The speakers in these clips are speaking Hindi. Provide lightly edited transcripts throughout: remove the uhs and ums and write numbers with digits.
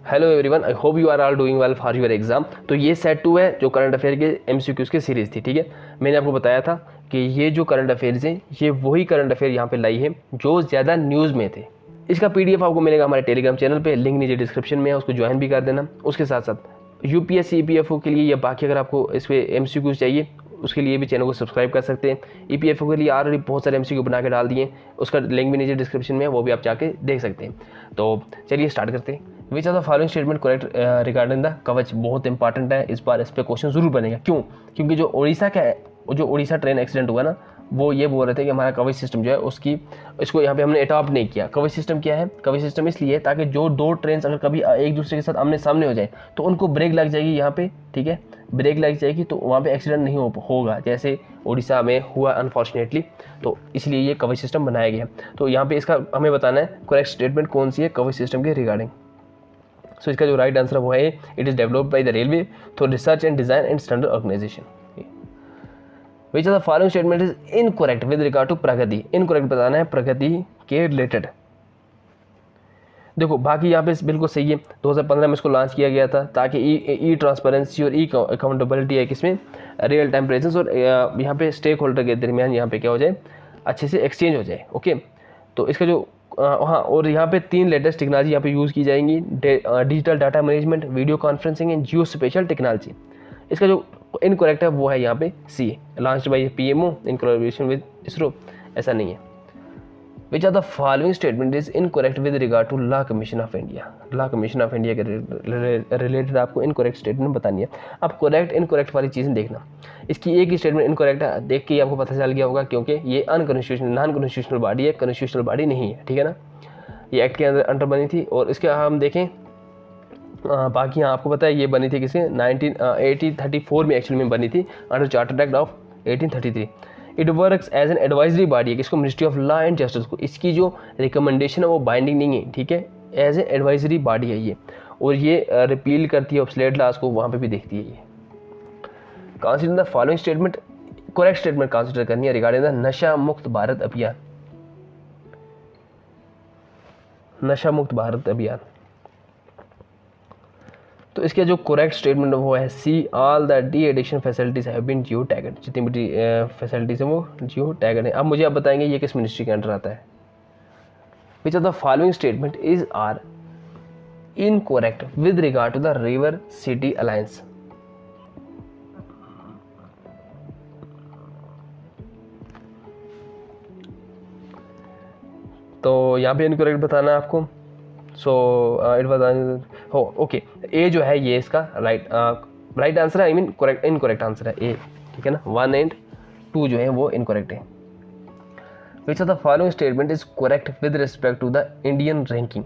Hello everyone, I hope you are all doing well for your exam. तो ये सेट 2 है जो करंट अफेयर के एमसीक्यूज की सीरीज़ थी। ठीक है, मैंने आपको बताया था कि ये जो करंट अफेयर्स हैं ये वही करंट अफेयर यहाँ पे लाई है जो ज़्यादा न्यूज़ में थे। इसका पीडीएफ आपको मिलेगा हमारे टेलीग्राम चैनल पे, लिंक नीचे डिस्क्रिप्शन में है, उसको ज्वाइन भी कर देना। उसके साथ साथ यूपीएससी ईपीएफओ के लिए या बाकी अगर आपको इस पर एमसीक्यूज चाहिए उसके लिए भी चैनल को सब्सक्राइब कर सकते हैं। ईपीएफओ के लिए ऑलरेडी बहुत सारे एमसीक्यू बना के डाल दिए, उसका लिंक भी नीचे डिस्क्रिप्शन में है, वो भी आप जाके देख सकते हैं। तो चलिए स्टार्ट करते हैं। Which are the following statement correct regarding the Kavach. बहुत इंपॉर्टेंट है, इस बार इस पर क्वेश्चन जरूर बनेगा। क्यों? क्योंकि जो उड़ीसा ट्रेन एक्सीडेंट हुआ ना, वो ये बोल रहे थे कि हमारा कवच सिस्टम जो है इसको यहाँ पे हमने अडॉप्ट नहीं किया। कवच सिस्टम क्या है? कवच सिस्टम इसलिए ताकि जो दो ट्रेन अगर कभी एक दूसरे के साथ आमने सामने हो जाए तो उनको ब्रेक लग जाएगी यहाँ पे। ठीक है, ब्रेक लग जाएगी तो वहाँ पे एक्सीडेंट नहीं होगा, जैसे उड़ीसा में हुआ अनफॉर्चुनेटली। तो इसलिए ये कवच सिस्टम बनाया गया। तो यहाँ पे इसका हमें बताना है करेक्ट स्टेटमेंट कौन सी है कवच सिस्टम के रिगार्डिंग। सो इसका जो राइट आंसर वो है, it is developed by the railway through research and design and standard organisation. Which are the following statement is incorrect with regard to Pragati. Incorrect बताना है प्रगति के रिलेटेड। देखो बाकी यहाँ पे बिल्कुल सही है। 2015 में इसको लॉन्च किया गया था ताकि ई ट्रांसपेरेंसी और ई अकाउंटेबिलिटी है किसमें, रियल टाइम प्रेजेंस, और यहाँ पे स्टेक होल्डर के दरमियान यहाँ पे क्या हो जाए, अच्छे से एक्सचेंज हो जाए। ओके, तो इसका जो हाँ, और यहाँ पे 3 लेटेस्ट टेक्नोलॉजी यहाँ पे यूज़ की जाएंगी, digital data management, video conferencing and geospatial technology. इसका जो इनकरेक्ट है वो है यहाँ पे C, launched by PMO in collaboration with ISRO. ऐसा नहीं है। Which are the following statement is incorrect with regard to law commission of India. Law commission of India के रिलेटेड आपको इनकरेक्ट स्टेटमेंट बतानी है। आप करेक्ट इनकरेक्ट वाली चीज़ें देखना। इसकी एक ही स्टेटमेंट इनकरेक्ट है, देख के ही आपको पता चल गया होगा, क्योंकि ये अनकॉन्स्टिट्यूशनल नॉन कॉन्स्टिट्यूशनल बॉडी है, कॉन्स्टिट्यूशनल बॉडी नहीं है। ठीक है ना, ये एक्ट के अंडर बनी थी। और इसके हम देखें बाकी यहाँ आपको पता है ये बनी थी किसके, 1834 में एक्चुअली में बनी थी, under chartered act of 1833। It works as an advisory body है किसको, ministry of law and justice को। इसकी जो रिकमेंडेशन है वो बाइंडिंग नहीं है। ठीक है, एज ए एडवाइजरी बॉडी है ये, और ये रिपील करती है ऑब्सोलेट लॉज को, वहाँ पे भी देखती है ये। Consider the following statement, correct statement consider करनी है रिगार्डिंग द नशा मुक्त भारत अभियान। नशा मुक्त भारत अभियान, तो इसके जो करेक्ट स्टेटमेंट वो है C, all the de addiction facilities have been geotagged. जितनी भी फैसिलिटीज हैं वो जियो टैगड है। अब मुझे आप बताएंगे ये किस मिनिस्ट्री के अंडर आता है। Which are the following statement is are incorrect with regard to the river city alliance. तो यहाँ पे इनकरेक्ट बताना है आपको। सो इट वाज हो ओके, ए जो है ये इसका राइट आंसर है, I mean correct incorrect answer है ए। ठीक है ना, 1 एंड 2 जो है वो इनकरेक्ट है। Which are the following statement is correct with respect to the Indian ranking.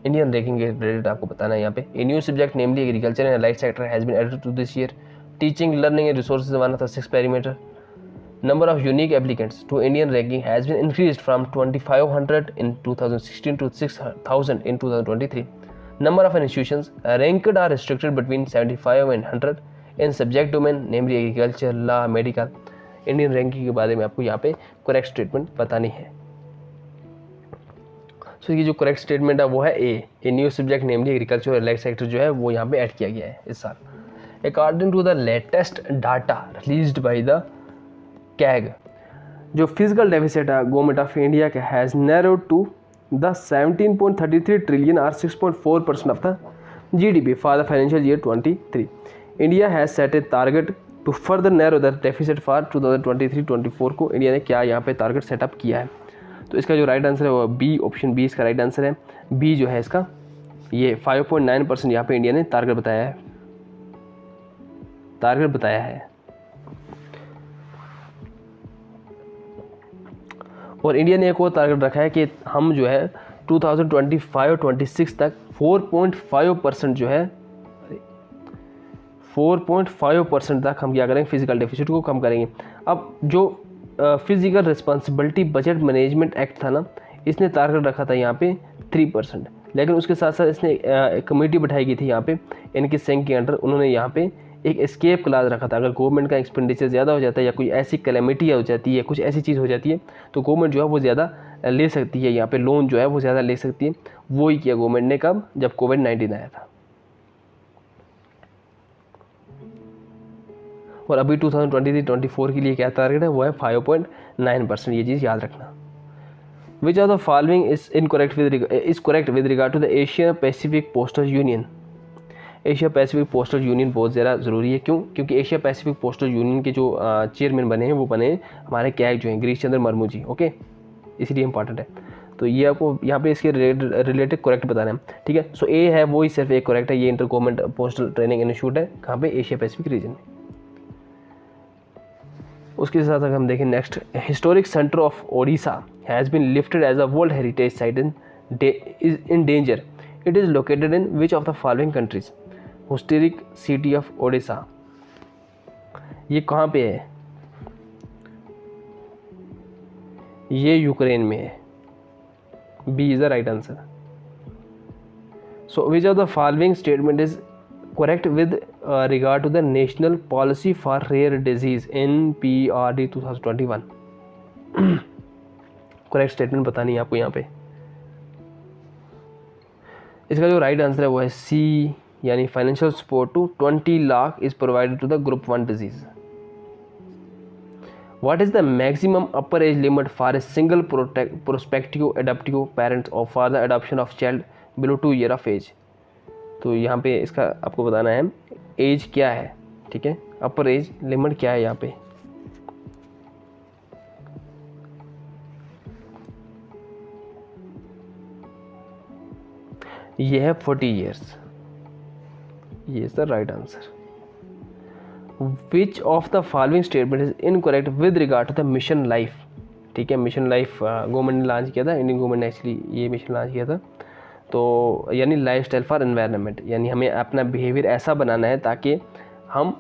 Indian ranking के रिलेटेड आपको बताना है यहाँ पे। A new subject namely agriculture and life sector has been added to this year. Teaching learning and resources one of the 6 parameter. Number of unique applicants to Indian ranking has been increased from 2,500 in 2016 to 6,000 in 2023. Number of institutions ranked are restricted between 75 and 100 in subject domain, namely agriculture, law, medical. Indian ranking के बारे में आपको यहाँ पे correct statement बतानी है। So ये जो correct statement है वो है A new subject namely agriculture और elect sector जो है वो यहाँ पे ऐड किया गया है इस साल। According to the latest data released by the CAG, जो फिजिकल डेफिसिट है गवर्नमेंट ऑफ इंडिया का has narrowed to the 17.33 trillion और 6.4% of the GDP for the financial year 23। India has set A target to further narrow the deficit for 2023-24 को इंडिया ने क्या यहाँ पे टारगेट सेटअप किया है। तो इसका जो राइट आंसर है वो बी, ऑप्शन बी इसका राइट आंसर है। बी जो है इसका ये 5.9% यहाँ पे इंडिया ने टारगेट बताया है। और इंडिया ने एक और टारगेट रखा है कि हम जो है 2025-26 तक 4.5% जो है 4.5% तक हम क्या करेंगे, फिजिकल डेफिसिट को कम करेंगे। अब जो physical responsibility budget management act था ना, इसने टारगेट रखा था यहाँ पे 3%, लेकिन उसके साथ साथ इसने एक कमेटी बैठाई गई थी यहाँ पे इनके संघ के अंडर। उन्होंने यहाँ पे एक एस्केप क्लास रखा था, अगर गवर्नमेंट का एक्सपेंडिचर ज़्यादा हो जाता है या कोई ऐसी कैलेमिटी हो जाती है, कुछ ऐसी चीज़ हो जाती है, तो गवर्नमेंट जो है वो ज़्यादा ले सकती है, यहाँ पे लोन जो है वो ज़्यादा ले सकती है। वो ही किया गवर्नमेंट ने कब, जब कोविड-19 आया था। और अभी 2023-24 के लिए क्या टारगेट है, वो है 5.9%। ये चीज़ याद रखना। Which of the following is correct with regard to the Asia Pacific postal union. Asia Pacific postal union बहुत ज़्यादा ज़रूरी है। क्यों? क्योंकि एशिया पैसिफिक पोस्टल यूनियन के जो चेयरमैन बने हैं वो बने हमारे कैग जो हैं गिरीश चंद्र मुर्मू जी। ओके, इसलिए इंपॉर्टेंट है। तो ये आपको यहाँ पे इसके रिलेटेड करेक्ट बताना है, ठीक है। सो ए है वो ही सिर्फ एक करेक्ट है, ये inter government postal training institute है, कहाँ पे, एशिया पैसिफिक रीजन में। उसके साथ अगर हम देखें next, historic centre of Odesa has been lifted as a world heritage site in danger. It is located in which of the following countries. Historic city of Odesa, ये कहाँ पे है, ये यूक्रेन में है। B is the right answer. So which of the following statement is correct with regard to the national policy for rare disease NPRD 2021। Correct statement बतानी है आपको यहाँ पे। इसका जो राइट आंसर है वो है सी, यानी financial support to 20 lakh is provided to the group 1 disease. What is the maximum upper age limit for a single prospective adoptive parent or for the adoption of child below 2 year of age? तो यहाँ पे इसका आपको बताना है एज क्या है, ठीक है, अपर एज लिमिट क्या है यहाँ पे। ये है 40 years। ये is the right answer. Which of the following statement is incorrect with regard to the mission life. ठीक है, मिशन लाइफ गवर्नमेंट ने लॉन्च किया था, इंडियन गवर्नमेंट ने एक्चुअली ये मिशन लॉन्च किया था। तो यानी लाइफ स्टाइल फॉर एनवायरनमेंट, यानी हमें अपना बिहेवियर ऐसा बनाना है ताकि हम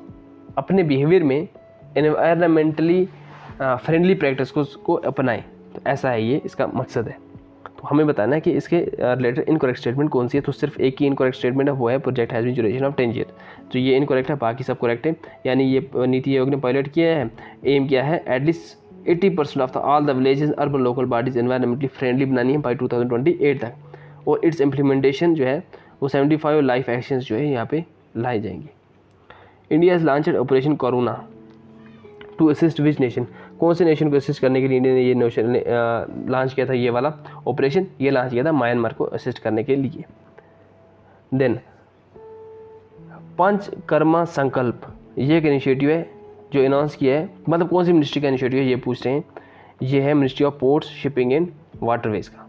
अपने बिहेवियर में एनवायरनमेंटली फ्रेंडली प्रैक्टिस को अपनाएं। तो ऐसा है, ये इसका मकसद है। तो हमें बताना है कि इसके रिलेटेड इनकरेक्ट स्टेटमेंट कौन सी है। तो सिर्फ एक ही इनकरेक्ट स्टेटमेंट है, वो है project has been duration of 10 year. तो ये इनकरेक्ट है, बाकी सब करेक्ट है। यानी ये नीति आयोग ने पायलट किया है, एम किया है at least 80% of the all the villages urban local bodies environmentally friendly बनानी है बाई 2028 तक। और इट्स इम्प्लीमेंटेशन जो है वो 75 लाइफ एक्शंस जो है यहाँ पे लाई जाएंगी। India has launched operation Corona to assist which nation. कौन से नेशन को असिस्ट करने के लिए इंडिया ने ये नेशन लॉन्च किया था, ये वाला ऑपरेशन ये लॉन्च किया था म्यांमार को असिस्ट करने के लिए। देन पंचकर्मा संकल्प, ये एक इनिशिएटिव है जो अनाउंस किया है, मतलब कौन सी मिनिस्ट्री का इनिशिएटिव है ये पूछ रहे हैं। ये है ministry of ports, shipping and waterways का।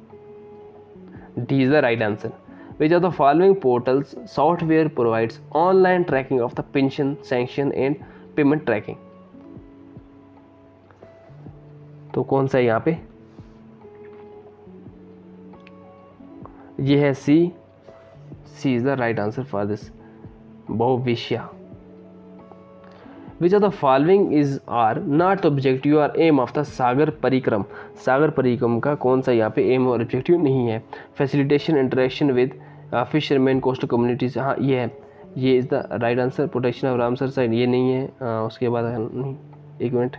D is the right answer. Which of the following portals software provides online tracking of the pension sanction and payment tracking. तो कौन सा है यहाँ पे, ये है C is the right answer for this बहुविष्या। Which of the following is are not objective और aim of the Sagar Parikrama. Sagar Parikrama का कौन सा यहाँ पे एम और ऑब्जेक्टिव नहीं है। Facilitation interaction with fisherman coastal communities, हाँ ये है, ये is the right answer. Protection of Ramsar side ये नहीं है। उसके बाद नहीं, एक मिनट,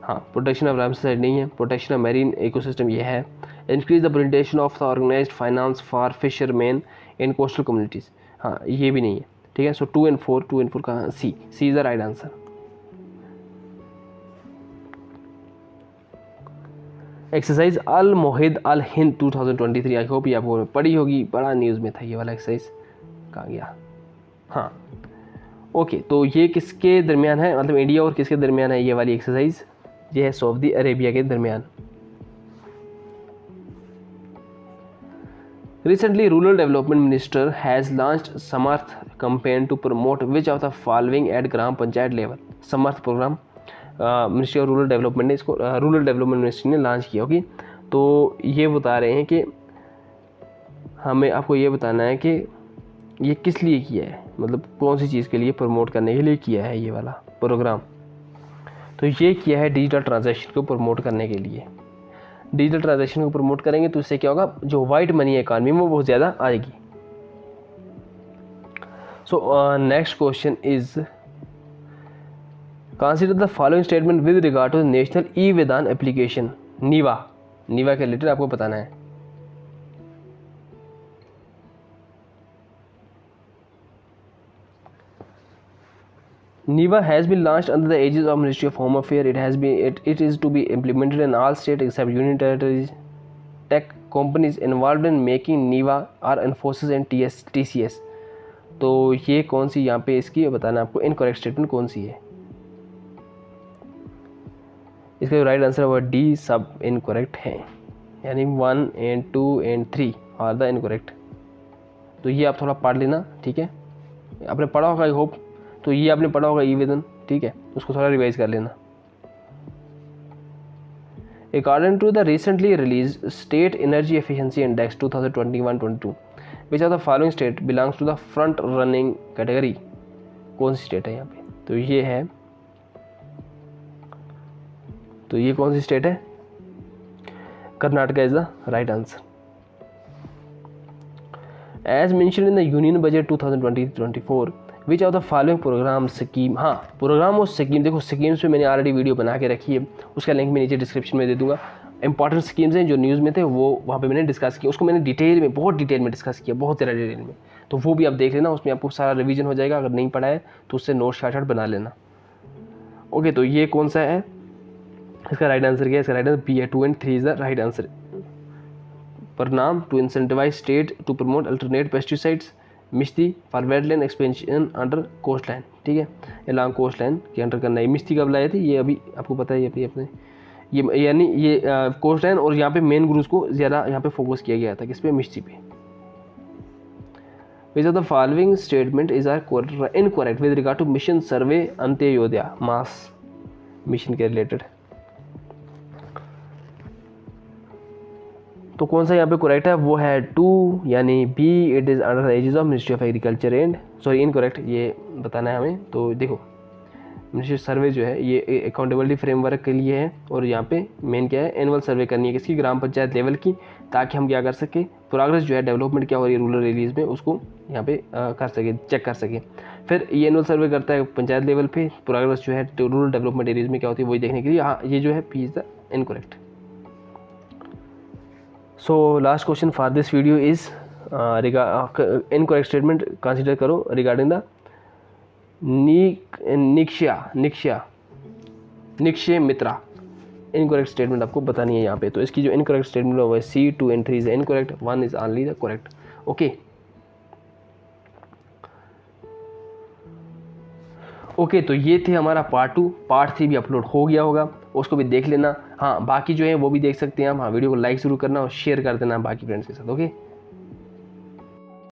हाँ प्रोटेक्शन ऑफ रामसर साइड नहीं है। प्रोटेक्शन ऑफ मैरीन इकोसिस्टम ये है। Increase the presentation of the organised finance for fisherman in coastal communities, हाँ ये भी नहीं है। ठीक है, सो 2 and 4 का C is the right answer. Exercise Al Mohed Al Hind 2023, I hope ये आपको पढ़ी होगी, बड़ा न्यूज़ में था ये वाला एक्सरसाइज, कहाँ गया, हाँ ओके। तो ये किसके दरमियान है, मतलब इंडिया और किसके दरमियान है ये वाली एक्सरसाइज, ये है सऊदी अरेबिया के दरमियान। Recently, Rural Development Minister has launched Samarth campaign to promote which of the following at gram panchayat level. Samarth programme ministry of rural development ने इसको रूरल डेवलपमेंट मिनिस्ट्री ने लॉन्च किया होगी। तो ये बता रहे हैं कि हमें आपको ये बताना है कि ये किस लिए किया है, मतलब कौन सी चीज़ के लिए प्रमोट करने के लिए किया है ये वाला प्रोग्राम। तो ये किया है डिजिटल ट्रांजैक्शन को प्रमोट करने के लिए। डिजिटल ट्रांजैक्शन को प्रमोट करेंगे तो इससे क्या होगा, जो वाइट मनी इकॉनमी में वो बहुत ज़्यादा आएगी। So next question is consider the following statement with regard to national e Vidhan application. नीवा के रिलेटेड आपको बताना है। NEVA has been launched under the aegis of Ministry of Home Affairs. It is to be implemented in all states except Union Territories. Tech companies involved in making NEVA are Infosys and TCS. तो ये कौन सी यहाँ पे इसकी बताना आपको इनकरेक्ट स्टेटमेंट कौन सी है। इसका जो राइट आंसर है वो डी सब इनकरेक्ट है, यानी 1 and 2 and 3 are the incorrect. तो ये आप थोड़ा पढ़ लेना, ठीक है, आपने पढ़ा होगा आई होप। तो ये आपने पढ़ा होगा ई-वेदन, ठीक है, उसको थोड़ा रिवाइज कर लेना। According to the recently released State Energy Efficiency Index 2021-22, which of the following state belongs to the front running category? कौन सी स्टेट है यहाँ पे? तो ये है, तो ये कौन सी स्टेट है? Karnataka is the right answer. As mentioned in the Union Budget 2020-24, which of the following programme scheme, हाँ प्रोग्राम और स्कीम, देखो स्कीम्स पे मैंने ऑलरेडी वीडियो बना के रखी है, उसका लिंक मैं नीचे डिस्क्रिप्शन में दे दूंगा। इंपॉर्टेंट स्कीम्स हैं जो न्यूज़ में थे वो वहाँ पे मैंने डिस्कस किया, उसको मैंने डिटेल में, बहुत डिटेल में डिस्कस किया, बहुत ज़्यादा डिटेल में, तो वो भी आप देख लेना, उसमें आपको सारा रिवीजन हो जाएगा। अगर नहीं पढ़ा है तो उससे नोट शार्ट बना लेना। ओके, तो ये कौन सा है, इसका राइट आंसर क्या है? इसका राइट आंसर बी है, 2 and 3 is the right answer. परिणाम to incentivise state to promote alternate pesticides, MISHTI for wetland expansion under coast line, ठीक है, अलॉन्ग कोस्ट लाइन के अंडर करना है। मिश्ती कब लाए थे ये अभी आपको पता है, अपने ये यानी ये कोस्ट लाइन, और यहाँ पे मेन ग्रुप्स को ज़्यादा यहाँ पे फोकस किया गया था, किस पे? मिश्ती पे। Which of the following statement is are incorrect with regard to mission survey Antyodaya mass mission के रिलेटेड? तो कौन सा यहाँ पे करेक्ट है? वो है 2 यानी B, it is under the aegis of ministry of agriculture and, sorry incorrect, ये बताना है हमें। तो देखो मिनिस्ट्री सर्वे जो है ये अकाउंटेबिलिटी फ्रेमवर्क के लिए है, और यहाँ पे मेन क्या है, एनुअल सर्वे करनी है किसकी? ग्राम पंचायत लेवल की, ताकि हम क्या कर सके, प्रोग्रेस जो है डेवलपमेंट क्या हो रही है रूरल एरियाज़ में उसको यहाँ पे कर सके, चेक कर सके। फिर ये एनुअल सर्वे करता है पंचायत लेवल पे, प्रोग्रेस जो है रूरल डेवलपमेंट एरियाज़ में क्या होती है वही देखने के लिए। हाँ, ये जो है P is the incorrect. So last question for this video is incorrect statement consider करो regarding the Nikshay Mitra. Incorrect statement आपको बतानी है यहाँ पे। तो इसकी जो इनकरेक्ट स्टेटमेंट है वो है C, 2 and 3 is incorrect, 1 is only the correct. Okay, तो ये थे हमारा पार्ट 2। पार्ट 3 भी अपलोड हो गया होगा, उसको भी देख लेना। हाँ, बाकी जो है वो भी देख सकते हैं आप। हाँ, वीडियो को लाइक ज़रूर करना और शेयर कर देना बाकी फ्रेंड्स के साथ। ओके।